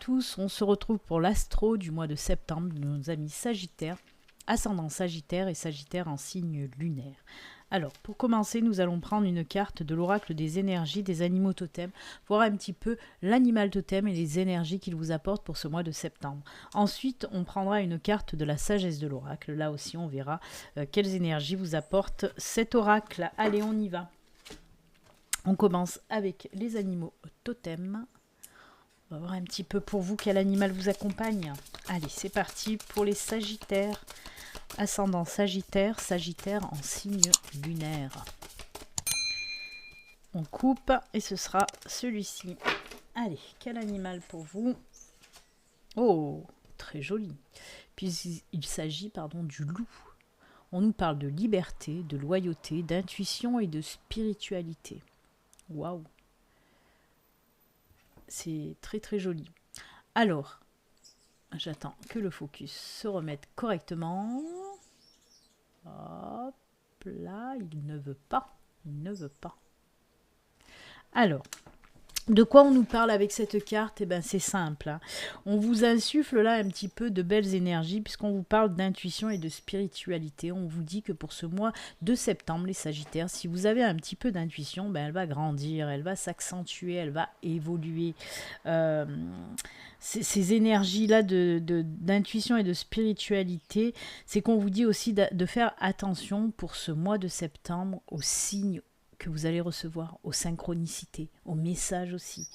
tous, on se retrouve pour l'astro du mois de septembre de nos amis Sagittaires, ascendant Sagittaire et Sagittaire en signe lunaire. Alors, pour commencer, nous allons prendre une carte de l'oracle des énergies des animaux totems, voir un petit peu l'animal totem et les énergies qu'il vous apporte pour ce mois de septembre. Ensuite, on prendra une carte de la sagesse de l'oracle. Là aussi, on verra quelles énergies vous apporte cet oracle. Allez, on y va. On commence avec les animaux totems. On va voir un petit peu pour vous quel animal vous accompagne. Allez, c'est parti pour les Sagittaires. Ascendant Sagittaire, Sagittaire en signe lunaire. On coupe et ce sera celui-ci. Allez, quel animal pour vous? Oh, très joli. Puis il s'agit, du loup. On nous parle de liberté, de loyauté, d'intuition et de spiritualité. Waouh! C'est très très joli. Alors, j'attends que le focus se remette correctement. Hop là, il ne veut pas. Il ne veut pas. Alors, de quoi on nous parle avec cette carte? Eh bien, c'est simple. Hein. On vous insuffle là un petit peu de belles énergies puisqu'on vous parle d'intuition et de spiritualité. On vous dit que pour ce mois de septembre, les Sagittaires, si vous avez un petit peu d'intuition, ben, elle va grandir, elle va s'accentuer, elle va évoluer. Ces énergies-là d'intuition et de spiritualité, c'est qu'on vous dit aussi de faire attention pour ce mois de septembre aux signes que vous allez recevoir, aux synchronicités, aux messages aussi.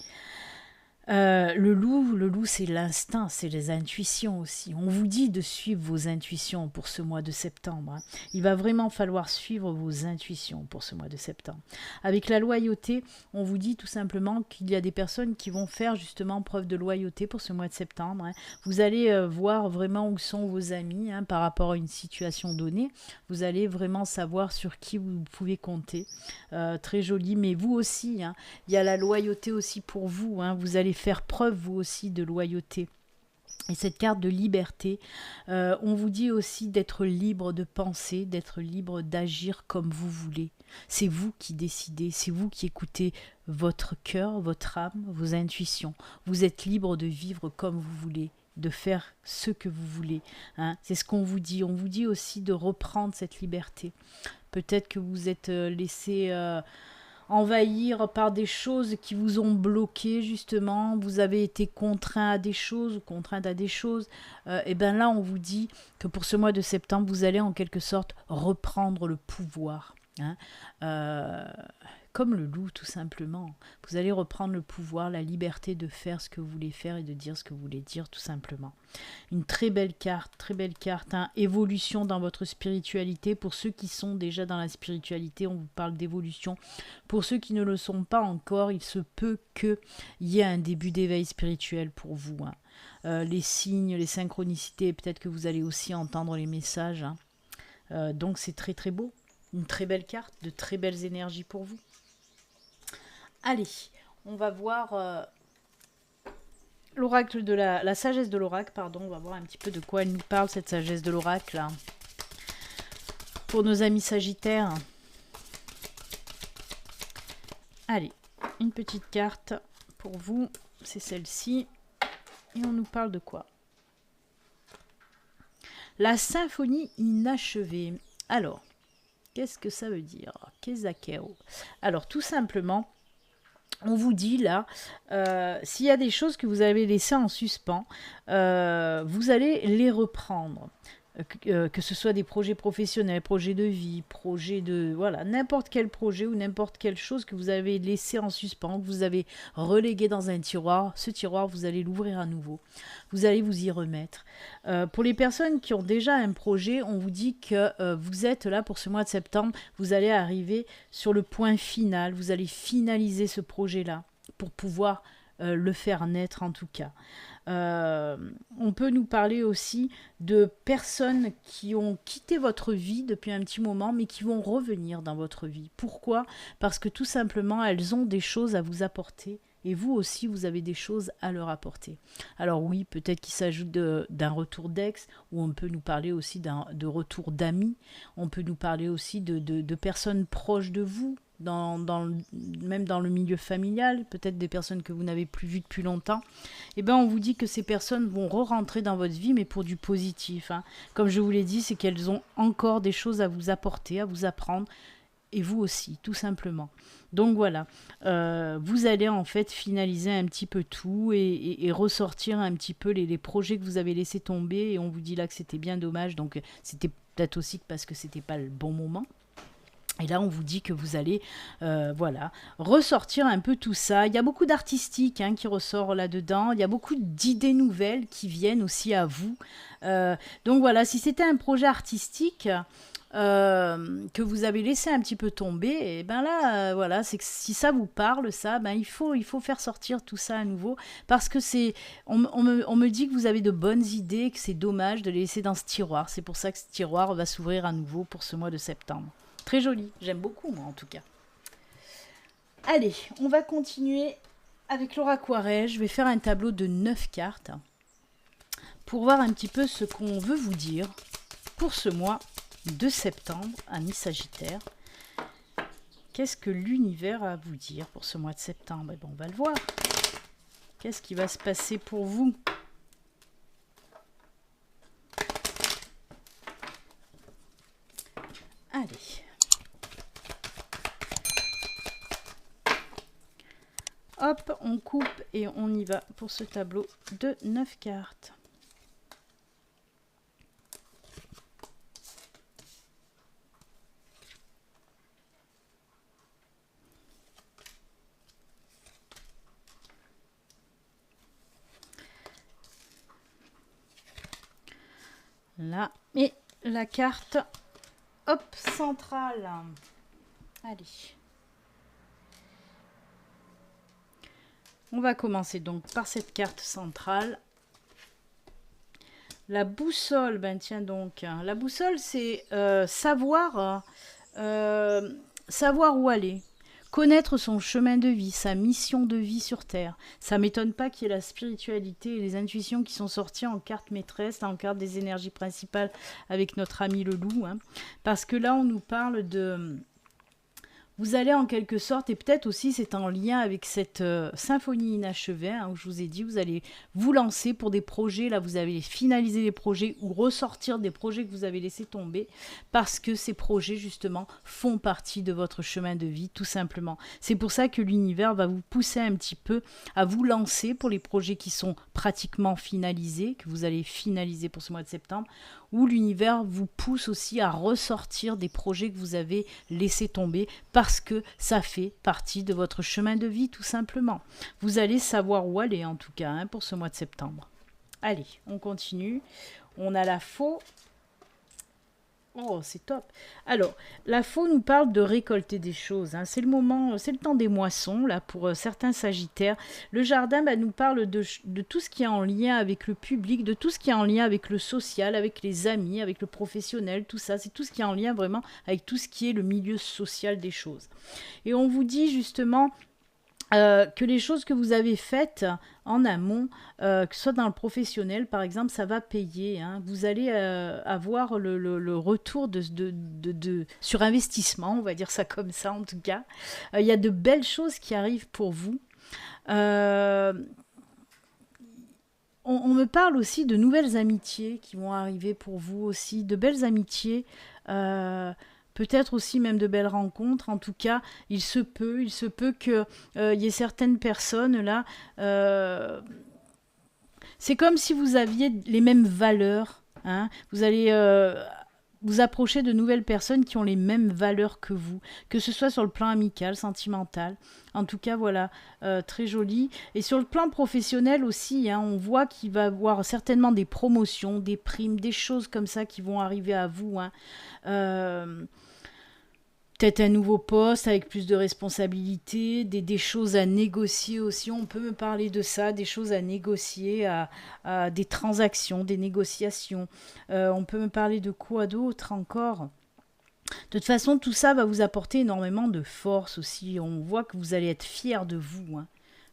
Le loup, c'est l'instinct, c'est les intuitions aussi. On vous dit de suivre vos intuitions pour ce mois de septembre. Hein. Il va vraiment falloir suivre vos intuitions pour ce mois de septembre. Avec la loyauté, on vous dit tout simplement qu'il y a des personnes qui vont faire justement preuve de loyauté pour ce mois de septembre. Hein. Vous allez voir vraiment où sont vos amis par rapport à une situation donnée. Vous allez vraiment savoir sur qui vous pouvez compter. Très joli, mais vous aussi, hein, il y a la loyauté aussi pour vous. Hein. Vous allez faire preuve vous aussi de loyauté. Et cette carte de liberté, on vous dit aussi d'être libre de penser, d'être libre d'agir comme vous voulez. C'est vous qui décidez, c'est vous qui écoutez votre cœur, votre âme, vos intuitions. Vous êtes libre de vivre comme vous voulez, de faire ce que vous voulez. Hein. C'est ce qu'on vous dit. On vous dit aussi de reprendre cette liberté. Peut-être que vous êtes laissé envahir par des choses qui vous ont bloqué justement, vous avez été contraint à des choses ou contrainte à des choses, et bien là on vous dit que pour ce mois de septembre, vous allez en quelque sorte reprendre le pouvoir. Hein. Comme le loup tout simplement. Vous allez reprendre le pouvoir, la liberté de faire ce que vous voulez faire et de dire ce que vous voulez dire tout simplement. Une très belle carte, hein. Évolution dans votre spiritualité. Pour ceux qui sont déjà dans la spiritualité, on vous parle d'évolution. Pour ceux qui ne le sont pas encore, il se peut qu'il y ait un début d'éveil spirituel pour vous. Hein. Les signes, les synchronicités, peut-être que vous allez aussi entendre les messages. Hein. Donc c'est très très beau. Une très belle carte, de très belles énergies pour vous. Allez, on va voir l'oracle de la sagesse de l'oracle, pardon. On va voir un petit peu de quoi elle nous parle, cette sagesse de l'oracle. Hein. Pour nos amis Sagittaires. Allez, une petite carte pour vous, c'est celle-ci. Et on nous parle de quoi? La symphonie inachevée. Alors, qu'est-ce que ça veut dire? Kezakeo. Alors, tout simplement, on vous dit là, s'il y a des choses que vous avez laissées en suspens, vous allez les reprendre. Que ce soit des projets professionnels, projets de vie, projets de... Voilà, n'importe quel projet ou n'importe quelle chose que vous avez laissé en suspens, que vous avez relégué dans un tiroir, ce tiroir, vous allez l'ouvrir à nouveau. Vous allez vous y remettre. Pour les personnes qui ont déjà un projet, on vous dit que vous êtes là pour ce mois de septembre, vous allez arriver sur le point final, vous allez finaliser ce projet-là pour pouvoir le faire naître en tout cas. On peut nous parler aussi de personnes qui ont quitté votre vie depuis un petit moment, mais qui vont revenir dans votre vie. Pourquoi? Parce que tout simplement, elles ont des choses à vous apporter Et vous aussi, vous avez des choses à leur apporter. Alors oui, peut-être qu'il s'agit d'un retour d'ex, ou on peut nous parler aussi de retour d'amis, on peut nous parler aussi de personnes proches de vous, même dans le milieu familial, peut-être des personnes que vous n'avez plus vues depuis longtemps. Eh bien, on vous dit que ces personnes vont re-rentrer dans votre vie, mais pour du positif, hein. Comme je vous l'ai dit, c'est qu'elles ont encore des choses à vous apporter, à vous apprendre, et vous aussi, tout simplement. Donc voilà, vous allez en fait finaliser un petit peu tout et ressortir un petit peu les projets que vous avez laissés tomber, et on vous dit là que c'était bien dommage, donc c'était peut-être aussi parce que c'était pas le bon moment. Et là, on vous dit que vous allez voilà, ressortir un peu tout ça. Il y a beaucoup d'artistique qui ressort là-dedans. Il y a beaucoup d'idées nouvelles qui viennent aussi à vous. Donc voilà, si c'était un projet artistique que vous avez laissé un petit peu tomber, et ben là, voilà, c'est que si ça vous parle, ça, ben il faut faire sortir tout ça à nouveau, parce que on me dit que vous avez de bonnes idées, que c'est dommage de les laisser dans ce tiroir. C'est pour ça que ce tiroir va s'ouvrir à nouveau pour ce mois de septembre. Très joli, j'aime beaucoup moi en tout cas. Allez, on va continuer avec l'oraquarelle. Je vais faire un tableau de 9 cartes pour voir un petit peu ce qu'on veut vous dire pour ce mois de septembre, amis Sagittaire. Qu'est-ce que l'univers a à vous dire pour ce mois de septembre? On va le voir. Qu'est-ce qui va se passer pour vous? Allez. Hop, on coupe et on y va pour ce tableau de 9 cartes. Là, et la carte, hop, centrale. Allez. On va commencer donc par cette carte centrale. La boussole, ben tiens donc, la boussole c'est savoir où aller, connaître son chemin de vie, sa mission de vie sur Terre. Ça m'étonne pas qu'il y ait la spiritualité et les intuitions qui sont sorties en carte maîtresse, en carte des énergies principales avec notre ami le loup, parce que là on nous parle de... Vous allez en quelque sorte, et peut-être aussi c'est en lien avec cette symphonie inachevée, où je vous ai dit, vous allez vous lancer pour des projets, là vous allez finaliser les projets ou ressortir des projets que vous avez laissés tomber, parce que ces projets justement font partie de votre chemin de vie, tout simplement. C'est pour ça que l'univers va vous pousser un petit peu à vous lancer pour les projets qui sont pratiquement finalisés, que vous allez finaliser pour ce mois de septembre, où l'univers vous pousse aussi à ressortir des projets que vous avez laissés tomber, parce que ça fait partie de votre chemin de vie, tout simplement. Vous allez savoir où aller, en tout cas, pour ce mois de septembre. Allez, on continue. On a la faux. Oh, c'est top. Alors, la faux nous parle de récolter des choses. C'est le moment, c'est le temps des moissons, là, pour certains sagittaires. Le jardin nous parle de tout ce qui est en lien avec le public, de tout ce qui est en lien avec le social, avec les amis, avec le professionnel, tout ça. C'est tout ce qui est en lien vraiment avec tout ce qui est le milieu social des choses. Et on vous dit justement... que les choses que vous avez faites en amont, que ce soit dans le professionnel par exemple, ça va payer. Vous allez avoir le retour sur investissement, on va dire ça comme ça en tout cas. Il y a de belles choses qui arrivent pour vous. On me parle aussi de nouvelles amitiés qui vont arriver pour vous aussi, de belles amitiés. Peut-être aussi même de belles rencontres. En tout cas, il se peut qu'il y ait certaines personnes là. C'est comme si vous aviez les mêmes valeurs. Vous allez vous approcher de nouvelles personnes qui ont les mêmes valeurs que vous, que ce soit sur le plan amical, sentimental. En tout cas, voilà, très joli. Et sur le plan professionnel aussi, on voit qu'il va y avoir certainement des promotions, des primes, des choses comme ça qui vont arriver à vous. Peut-être un nouveau poste avec plus de responsabilités, des choses à négocier aussi. On peut me parler de ça, des choses à négocier, à des transactions, des négociations. On peut me parler de quoi d'autre encore ? De toute façon, tout ça va vous apporter énormément de force aussi. On voit que vous allez être fiers de vous.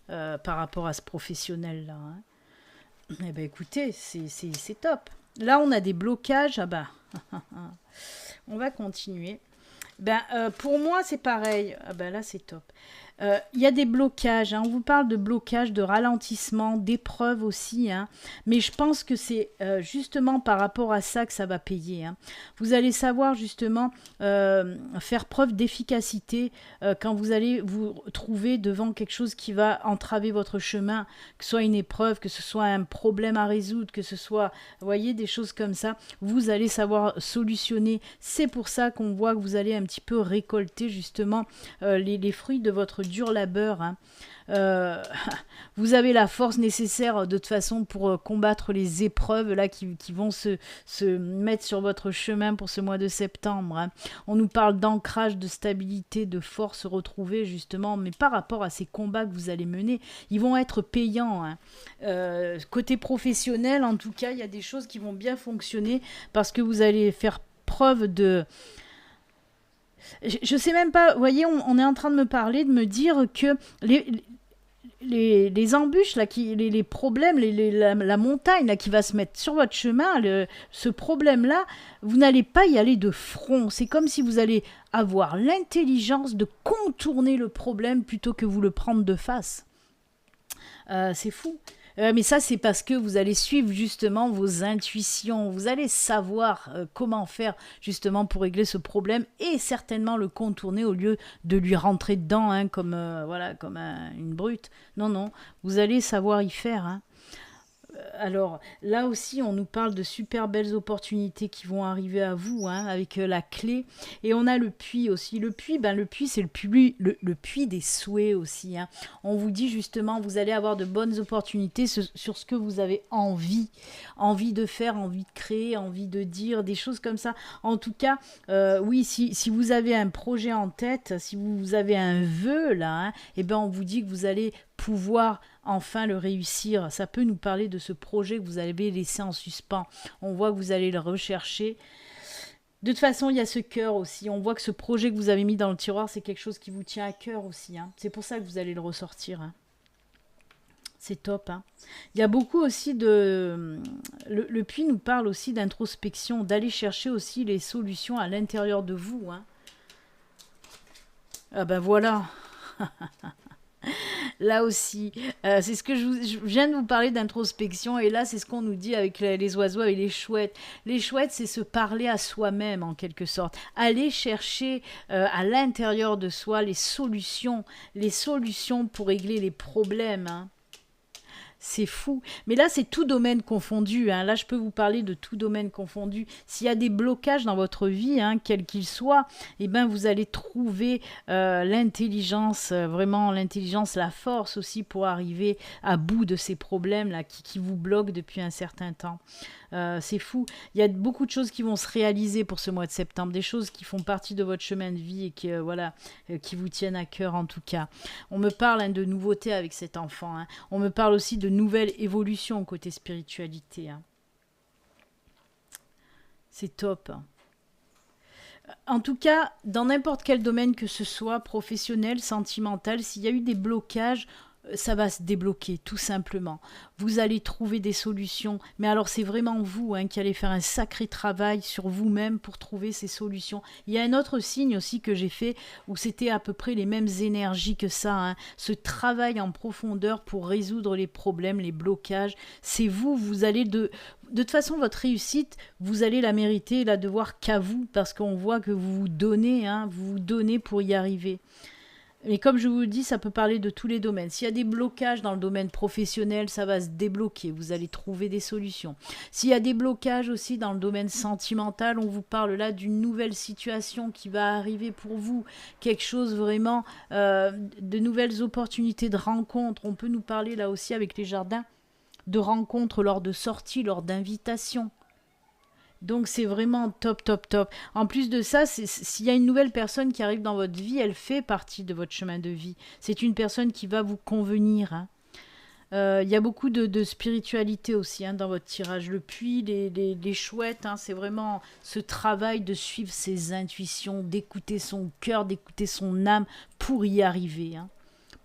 par rapport à ce professionnel-là. Hein. Eh ben écoutez, c'est top. Là, on a des blocages. Ah bah, on va continuer. Ben, pour moi, c'est pareil. Ah ben là, c'est top. Il y a des blocages, hein. On vous parle de blocages, de ralentissement, d'épreuves aussi, hein. Mais je pense que c'est justement par rapport à ça que ça va payer. Hein. Vous allez savoir justement faire preuve d'efficacité quand vous allez vous trouver devant quelque chose qui va entraver votre chemin, que ce soit une épreuve, que ce soit un problème à résoudre, que ce soit, vous voyez, des choses comme ça. Vous allez savoir solutionner. C'est pour ça qu'on voit que vous allez un petit peu récolter justement les fruits de votre dur labeur. Hein. Vous avez la force nécessaire de toute façon pour combattre les épreuves là qui vont se mettre sur votre chemin pour ce mois de septembre. Hein. On nous parle d'ancrage, de stabilité, de force retrouvée justement, mais par rapport à ces combats que vous allez mener, ils vont être payants. Hein. Côté professionnel, en tout cas, il y a des choses qui vont bien fonctionner parce que vous allez faire preuve de... Je sais même pas, vous voyez, on est en train de me parler, de me dire que les embûches, là, les problèmes, la montagne là, qui va se mettre sur votre chemin, ce problème-là, vous n'allez pas y aller de front. C'est comme si vous allez avoir l'intelligence de contourner le problème plutôt que vous le prendre de face. C'est fou. Mais ça, c'est parce que vous allez suivre justement vos intuitions. Vous allez savoir comment faire justement pour régler ce problème et certainement le contourner au lieu de lui rentrer dedans hein, comme une brute. Non, non, vous allez savoir y faire. Hein. Alors là aussi, on nous parle de super belles opportunités qui vont arriver à vous hein, avec la clé. Et on a le puits aussi. Le puits, c'est le puits des souhaits aussi. Hein. On vous dit justement, vous allez avoir de bonnes opportunités sur ce que vous avez envie de faire, envie de créer, envie de dire, des choses comme ça. En tout cas, oui, si vous avez un projet en tête, si vous avez un vœu là, hein, eh ben on vous dit que vous allez pouvoir enfin le réussir. Ça peut nous parler de ce projet que vous avez laissé en suspens. On voit que vous allez le rechercher. De toute façon, il y a ce cœur aussi. On voit que ce projet que vous avez mis dans le tiroir, c'est quelque chose qui vous tient à cœur aussi. Hein. C'est pour ça que vous allez le ressortir. Hein. C'est top. Hein. Il y a beaucoup aussi de... Le puits nous parle aussi d'introspection, d'aller chercher aussi les solutions à l'intérieur de vous. Hein. Ah ben voilà. Là aussi, c'est ce que je viens de vous parler d'introspection et là c'est ce qu'on nous dit avec les oiseaux et les chouettes. Les chouettes c'est se parler à soi-même en quelque sorte, aller chercher à l'intérieur de soi les solutions pour régler les problèmes. Hein. C'est fou. Mais là, c'est tout domaine confondu. Hein. Là, je peux vous parler de tout domaine confondu. S'il y a des blocages dans votre vie, hein, quels qu'ils soient, eh ben, vous allez trouver l'intelligence, vraiment l'intelligence, la force aussi pour arriver à bout de ces problèmes-là qui vous bloquent depuis un certain temps. C'est fou. Il y a beaucoup de choses qui vont se réaliser pour ce mois de septembre, des choses qui font partie de votre chemin de vie et qui vous tiennent à cœur en tout cas. On me parle hein, de nouveautés avec cet enfant. Hein. On me parle aussi de nouvelles évolutions côté spiritualité. Hein. C'est top. En tout cas, dans n'importe quel domaine que ce soit, professionnel, sentimental, s'il y a eu des blocages, ça va se débloquer, tout simplement. Vous allez trouver des solutions. Mais alors, c'est vraiment vous hein, qui allez faire un sacré travail sur vous-même pour trouver ces solutions. Il y a un autre signe aussi que j'ai fait où c'était à peu près les mêmes énergies que ça. Hein. Ce travail en profondeur pour résoudre les problèmes, les blocages. C'est vous allez de toute façon, votre réussite, vous allez la mériter, la devoir qu'à vous parce qu'on voit que vous vous donnez pour y arriver. Mais comme je vous le dis, ça peut parler de tous les domaines. S'il y a des blocages dans le domaine professionnel, ça va se débloquer. Vous allez trouver des solutions. S'il y a des blocages aussi dans le domaine sentimental, on vous parle là d'une nouvelle situation qui va arriver pour vous. Quelque chose vraiment, de nouvelles opportunités de rencontres. On peut nous parler là aussi avec les jardins de rencontres lors de sorties, lors d'invitations. Donc c'est vraiment top, top, top. En plus de ça, s'il y a une nouvelle personne qui arrive dans votre vie, elle fait partie de votre chemin de vie. C'est une personne qui va vous convenir. Hein. Il y a beaucoup de spiritualité aussi hein, dans votre tirage. Le puits, les chouettes, hein, c'est vraiment ce travail de suivre ses intuitions, d'écouter son cœur, d'écouter son âme pour y arriver. Hein.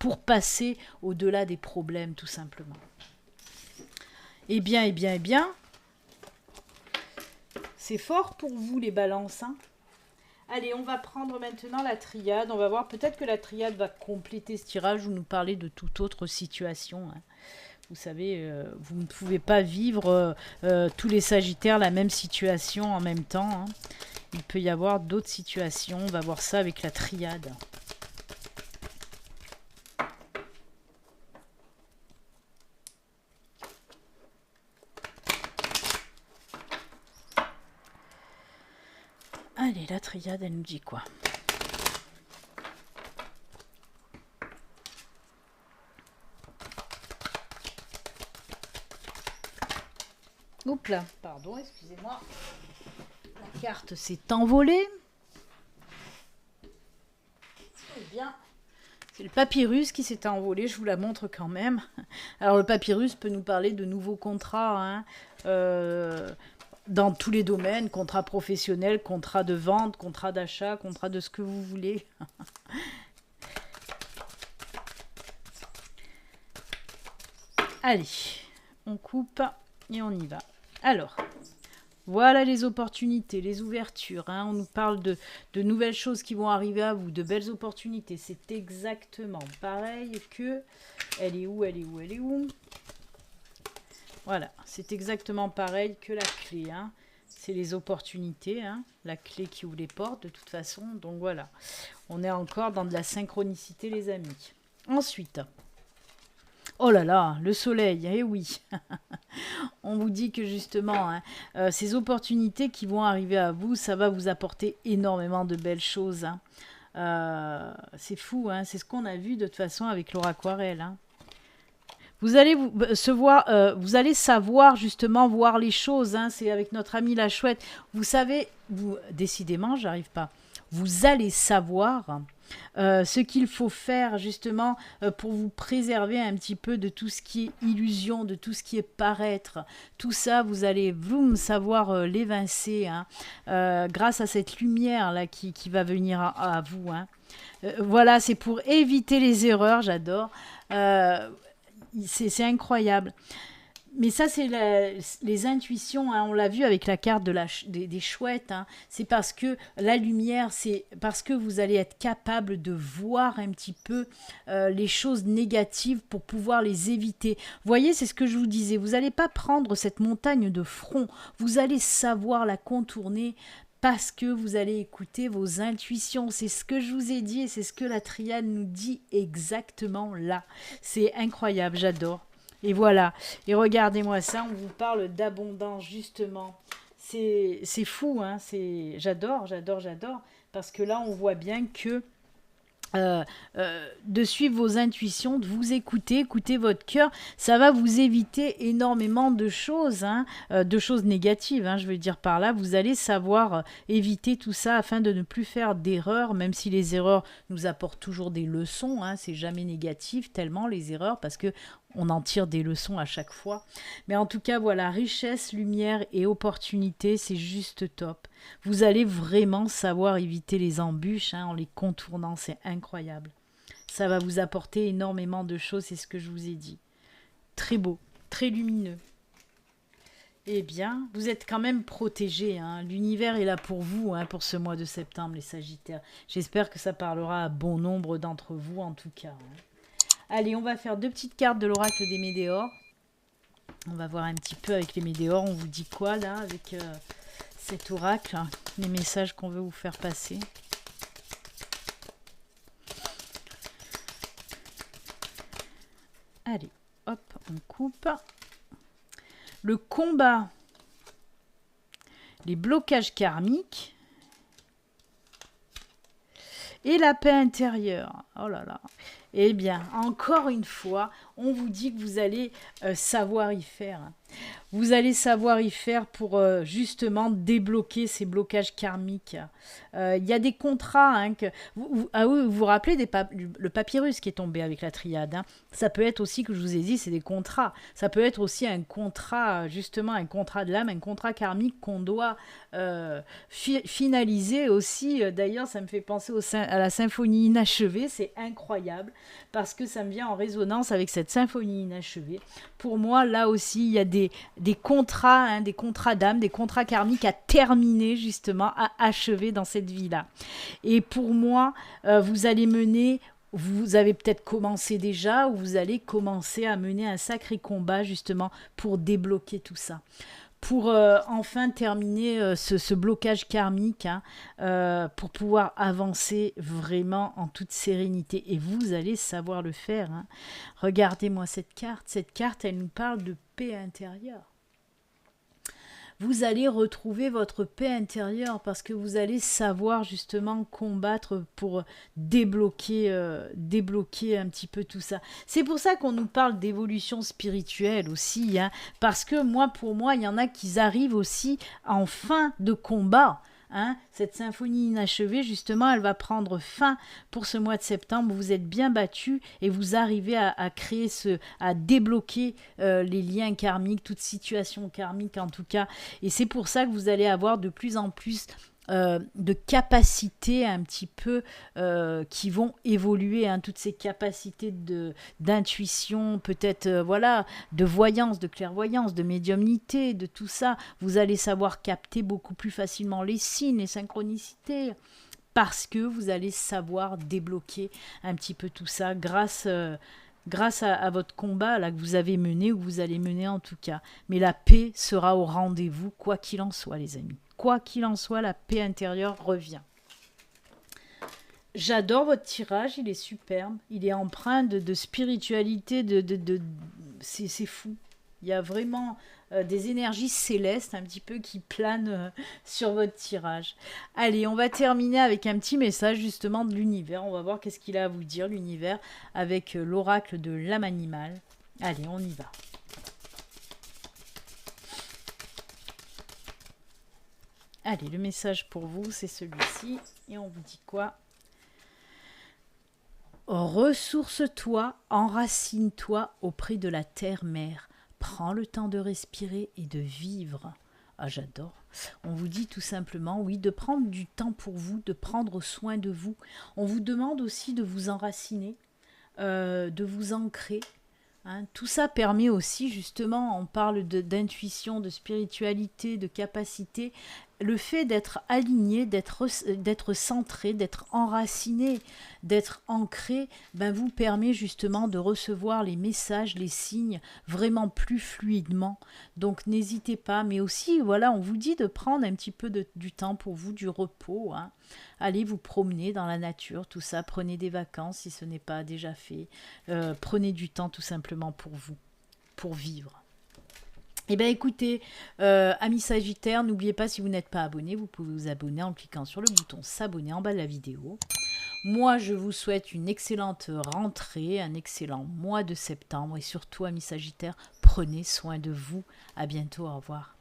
pour passer au-delà des problèmes, tout simplement. Eh bien, eh bien, eh bien, c'est fort pour vous les balances, hein. Allez, on va prendre maintenant la triade. On va voir, peut-être que la triade va compléter ce tirage ou nous parler de toute autre situation, hein. Vous savez, vous ne pouvez pas vivre tous les Sagittaires la même situation en même temps, hein. Il peut y avoir d'autres situations. On va voir ça avec la triade. Allez, la triade, elle nous dit quoi? Oups là, pardon, excusez-moi. La carte s'est envolée. Eh bien, c'est le papyrus qui s'est envolé, je vous la montre quand même. Alors le papyrus peut nous parler de nouveaux contrats, hein, dans tous les domaines, contrat professionnel, contrat de vente, contrat d'achat, contrat de ce que vous voulez. Allez, on coupe et on y va. Alors, voilà les opportunités, les ouvertures, hein. On nous parle de nouvelles choses qui vont arriver à vous, de belles opportunités. C'est exactement pareil que... Elle est où? Elle est où? Elle est où? Voilà, c'est exactement pareil que la clé, hein. C'est les opportunités, hein. La clé qui ouvre les portes de toute façon. Donc voilà, on est encore dans de la synchronicité les amis. Ensuite, oh là là, le soleil, eh oui. On vous dit que justement, hein, ces opportunités qui vont arriver à vous, ça va vous apporter énormément de belles choses, hein. C'est fou, hein. C'est ce qu'on a vu de toute façon avec Laura Aquarelle, hein. Vous allez vous allez savoir justement voir les choses, hein. C'est avec notre amie la chouette. Vous savez, décidément, j'arrive pas. Vous allez savoir ce qu'il faut faire justement pour vous préserver un petit peu de tout ce qui est illusion, de tout ce qui est paraître. Tout ça, vous allez savoir l'évincer, hein, grâce à cette lumière là qui va venir à vous, hein. Voilà, c'est pour éviter les erreurs, j'adore. C'est incroyable. Mais ça, c'est les intuitions, hein. On l'a vu avec la carte des chouettes, hein. C'est parce que la lumière, c'est parce que vous allez être capable de voir un petit peu les choses négatives pour pouvoir les éviter. Vous voyez, c'est ce que je vous disais. Vous n'allez pas prendre cette montagne de front. Vous allez savoir la contourner parce que vous allez écouter vos intuitions. C'est ce que je vous ai dit et c'est ce que la triade nous dit exactement là. C'est incroyable, j'adore. Et voilà, et regardez-moi ça, on vous parle d'abondance justement. C'est fou, hein, j'adore, j'adore, j'adore, parce que là on voit bien que de suivre vos intuitions, de vous écouter votre cœur, ça va vous éviter énormément de choses, hein, de choses négatives, hein, je veux dire par là, vous allez savoir éviter tout ça afin de ne plus faire d'erreurs, même si les erreurs nous apportent toujours des leçons, hein, c'est jamais négatif tellement les erreurs, parce que on en tire des leçons à chaque fois. Mais en tout cas, voilà, richesse, lumière et opportunité, c'est juste top. Vous allez vraiment savoir éviter les embûches, hein, en les contournant, c'est incroyable. Ça va vous apporter énormément de choses, c'est ce que je vous ai dit. Très beau, très lumineux. Eh bien, vous êtes quand même protégés, hein. L'univers est là pour vous, hein, pour ce mois de septembre, les Sagittaires. J'espère que ça parlera à bon nombre d'entre vous, en tout cas, hein. Allez, on va faire 2 petites cartes de l'oracle des Médéors. On va voir un petit peu avec les Médéors. On vous dit quoi là avec cet oracle, hein, les messages qu'on veut vous faire passer. Allez, hop, on coupe. Le combat, les blocages karmiques et la paix intérieure. Oh là là. Eh bien, encore une fois, on vous dit que vous allez savoir y faire. Vous allez savoir y faire pour justement débloquer ces blocages karmiques. Il y a des contrats. Hein, ah oui, vous vous rappelez le papyrus qui est tombé avec la triade. Hein. Ça peut être aussi, que je vous ai dit, c'est des contrats. Ça peut être aussi un contrat, justement, un contrat de l'âme, un contrat karmique qu'on doit finaliser aussi. D'ailleurs, ça me fait penser à la symphonie inachevée. C'est incroyable parce que ça me vient en résonance avec cette symphonie inachevée. Pour moi, là aussi, il y a des contrats, hein, des contrats d'âme, des contrats karmiques à terminer justement, à achever dans cette vie-là. Et pour moi, vous allez mener, vous avez peut-être commencé déjà, ou vous allez commencer à mener un sacré combat justement pour débloquer tout ça. Pour enfin terminer ce blocage karmique, hein, pour pouvoir avancer vraiment en toute sérénité. Et vous allez savoir le faire. Hein. Regardez-moi cette carte. Cette carte, elle nous parle de paix intérieure. Vous allez retrouver votre paix intérieure parce que vous allez savoir justement combattre pour débloquer un petit peu tout ça. C'est pour ça qu'on nous parle d'évolution spirituelle aussi, hein, parce que pour moi, il y en a qui arrivent aussi en fin de combat. Hein, cette symphonie inachevée, justement, elle va prendre fin pour ce mois de septembre. Vous êtes bien battus et vous arrivez à créer à débloquer les liens karmiques, toute situation karmique en tout cas. Et c'est pour ça que vous allez avoir de plus en plus de capacités un petit peu qui vont évoluer, hein, toutes ces capacités d'intuition, peut-être voilà, de voyance, de clairvoyance, de médiumnité, de tout ça. Vous allez savoir capter beaucoup plus facilement les signes, les synchronicités, parce que vous allez savoir débloquer un petit peu tout ça grâce à votre combat là, que vous avez mené ou que vous allez mener en tout cas. Mais la paix sera au rendez-vous, quoi qu'il en soit, les amis. Quoi qu'il en soit, la paix intérieure revient. J'adore votre tirage, il est superbe. Il est empreint de spiritualité, c'est fou. Il y a vraiment des énergies célestes un petit peu qui planent sur votre tirage. Allez, on va terminer avec un petit message justement de l'univers. On va voir qu'est-ce qu'il a à vous dire, l'univers, avec l'oracle de l'âme animale. Allez, on y va. Allez, le message pour vous, c'est celui-ci. Et on vous dit quoi? Ressource-toi, enracine-toi auprès de la terre-mère. Prends le temps de respirer et de vivre. Ah, j'adore. On vous dit tout simplement, oui, de prendre du temps pour vous, de prendre soin de vous. On vous demande aussi de vous enraciner, de vous ancrer. Hein, tout ça permet aussi, justement, on parle d'intuition, de spiritualité, de capacité, le fait d'être aligné, d'être centré, d'être enraciné, d'être ancré, vous permet justement de recevoir les messages, les signes vraiment plus fluidement. Donc n'hésitez pas, mais aussi, voilà, on vous dit de prendre un petit peu du temps pour vous, du repos. Hein. Allez vous promener dans la nature, tout ça, prenez des vacances si ce n'est pas déjà fait. Prenez du temps tout simplement pour vous, pour vivre. Eh bien écoutez, amis Sagittaires, n'oubliez pas, si vous n'êtes pas abonné, vous pouvez vous abonner en cliquant sur le bouton s'abonner en bas de la vidéo. Moi, je vous souhaite une excellente rentrée, un excellent mois de septembre et surtout, amis Sagittaires, prenez soin de vous. À bientôt, au revoir.